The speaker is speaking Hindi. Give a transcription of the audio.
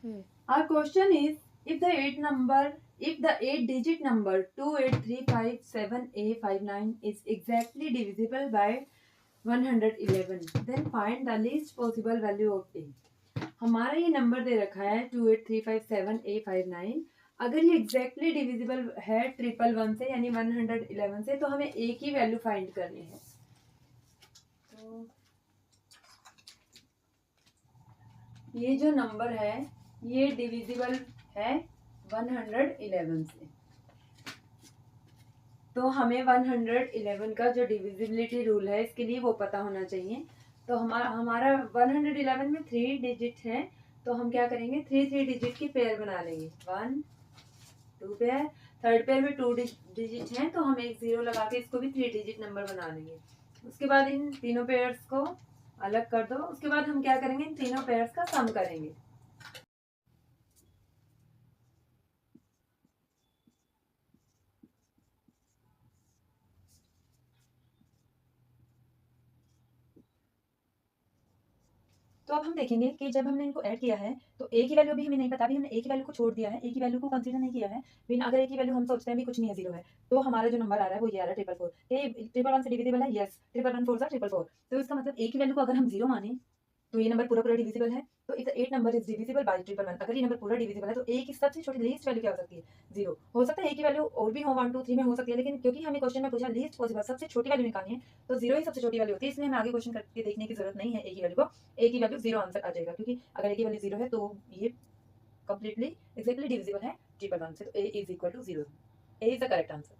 Our question is, if the eight digit number 28357A59 is exactly divisible by 111, then find the least possible value of A. हमारा ये नंबर दे रखा है 28357A59। अगर ये एग्जैक्टली डिविजिबल है 111 से यानी 111 से, तो हमें ए की वैल्यू फाइंड करनी है। तो ये जो नंबर है ये डिविजिबल है 111 से, तो हमें 111 का जो डिविजिबिलिटी रूल है इसके लिए वो पता होना चाहिए। तो हमारा 111 में 3 डिजिट है, तो हम क्या करेंगे, 3 डिजिट की पेयर बना लेंगे। 1 2 पेयर, थर्ड पेयर में 2 डिजिट हैं, तो हम एक 0 लगा के इसको भी 3 डिजिट नंबर बना लेंगे। उसके बाद इन तीनों पेयर्स को अलग कर दो। उसके बाद हम क्या करेंगे, इन तीनों पेयर्स का सम करेंगे। तो अब हम देखेंगे कि जब हमने इनको ऐड किया है तो ए की वैल्यू भी हमें नहीं पता, भी हमने ए की वैल्यू को छोड़ दिया है, ए की वैल्यू को कंसीडर नहीं किया है। फिर अगर ए की वैल्यू हम सोचते हैं भी कुछ नहीं है, 0 है, तो हमारा जो नंबर आ रहा है वो ये आ रहा है 444। ये 111 से डिविजिबल है, यस। 111 4 444, तो इसका मतलब ए की वैल्यू को अगर हम 0 माने तो ये नंबर पूरा डिविजिबल है। तो it's 8 number is divisible by 111। अगर ये नंबर पूरा डिविजिबल है तो ए की सबसे छोटी लीस्ट वैल्यू क्या हो सकती है, 0। हो सकता है ए की वैल्यू और भी हो 1 2 3 में हो सकती है, लेकिन क्योंकि हमें क्वेश्चन में पूछा लीस्ट पॉसिबल सबसे छोटी वैल्यू निकालनी है, तो 0 ही सबसे छोटी वैल्यू होती है। इसलिए हमें आगे क्वेश्चन करके देखने की जरूरत नहीं है ए की वैल्यू को। ए की वैल्यू 0 आंसर आ जाएगा, क्योंकि अगर ए की वैल्यू 0 है तो ये कंप्लीटली एग्जैक्टली डिविजिबल है 111 से, तो A is equal to 0। A is the correct answer.